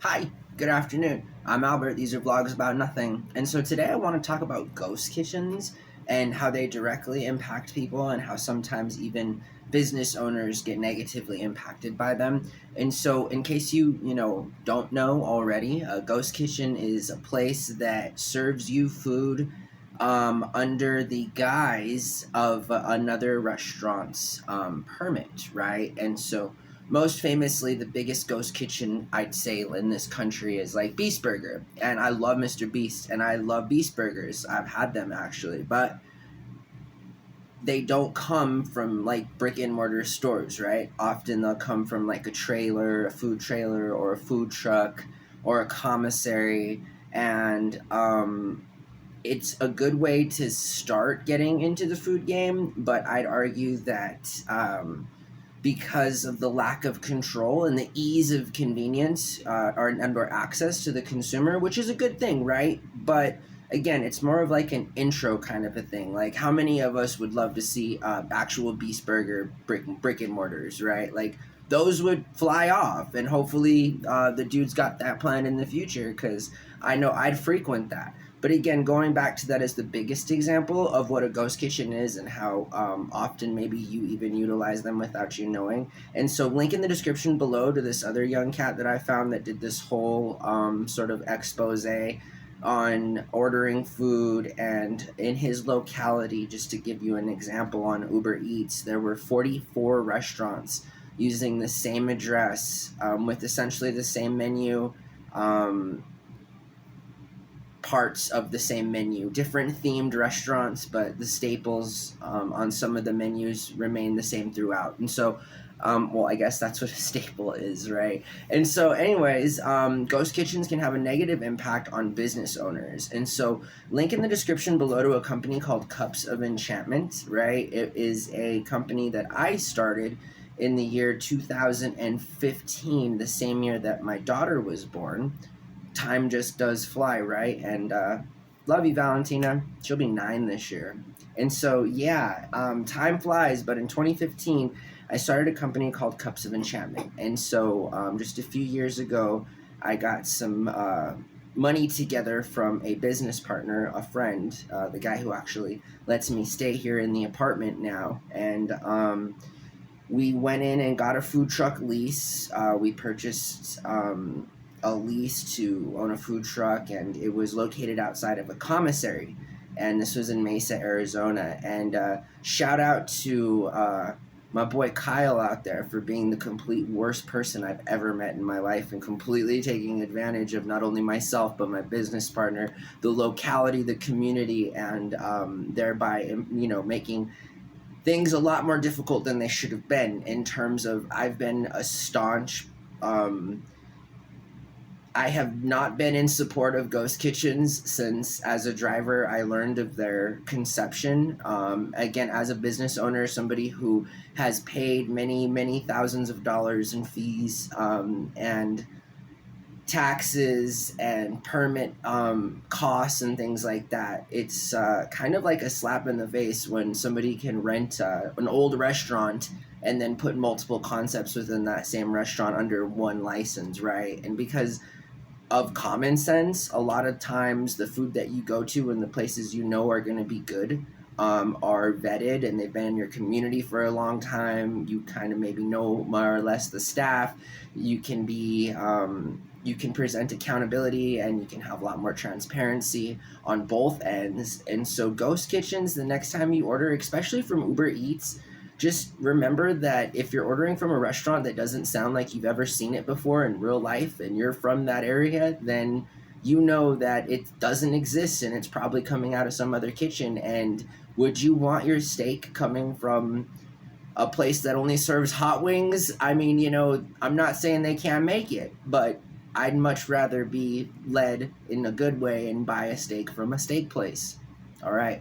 Hi, good afternoon. I'm Albert. These are vlogs about nothing. And so today I want to talk about ghost kitchens and how they directly impact people and how sometimes even business owners get negatively impacted by them. And so in case you don't know already, a ghost kitchen is a place that serves you food under the guise of another restaurant's permit, right? And so most famously, the biggest ghost kitchen I'd say in this country is like Beast Burger, and I love Mr. Beast, and I love Beast Burgers. I've had them actually, but they don't come from like brick and mortar stores, right? Often they'll come from like a trailer, a food trailer, or a food truck, or a commissary, and it's a good way to start getting into the food game. But I'd argue that because of the lack of control and the ease of convenience or access to the consumer, which is a good thing, right? But again, it's more of like an intro kind of a thing. Like, how many of us would love to see actual Beast Burger brick and mortars, right? Like, those would fly off, and hopefully the dude's got that plan in the future, because I know I'd frequent that. But again, going back to that as the biggest example of what a ghost kitchen is and how often maybe you even utilize them without you knowing. And so, link in the description below to this other young cat that I found that did this whole sort of expose on ordering food. And in his locality, just to give you an example, on Uber Eats, there were 44 restaurants using the same address with essentially the same menu. Parts of the same menu, different themed restaurants, but the staples on some of the menus remain the same throughout. And so, well, I guess that's what a staple is, right? And so, anyways, ghost kitchens can have a negative impact on business owners. And so, link in the description below to a company called Cups of Enchantment, right? It is a company that I started in the year 2015, the same year that my daughter was born. Time just does fly, right? And love you, Valentina. She'll be 9 this year. And so, yeah, time flies. But in 2015, I started a company called Cups of Enchantment. And so, just a few years ago, I got some money together from a business partner, a friend, the guy who actually lets me stay here in the apartment now. And we went in and got a food truck lease. We purchased a lease to own a food truck, and it was located outside of a commissary. And this was in Mesa, Arizona. And shout out to my boy Kyle out there for being the complete worst person I've ever met in my life, and completely taking advantage of not only myself but my business partner, the locality, the community, and thereby making things a lot more difficult than they should have been. In terms of, I've been a staunch I have not been in support of ghost kitchens since, as a driver, I learned of their conception. Again, as a business owner, somebody who has paid many, many thousands of dollars in fees and taxes and permit costs and things like that, it's kind of like a slap in the face when somebody can rent an old restaurant and then put multiple concepts within that same restaurant under one license, right? And because of common sense, a lot of times the food that you go to and the places you know are going to be good are vetted, and they've been in your community for a long time. You kind of maybe know more or less the staff. You can be you can present accountability, and you can have a lot more transparency on both ends. And so, ghost kitchens, the next time you order, especially from Uber Eats, just remember that if you're ordering from a restaurant that doesn't sound like you've ever seen it before in real life, and you're from that area, then you know that it doesn't exist, and it's probably coming out of some other kitchen. And would you want your steak coming from a place that only serves hot wings? I mean, I'm not saying they can't make it, but I'd much rather be led in a good way and buy a steak from a steak place. All right.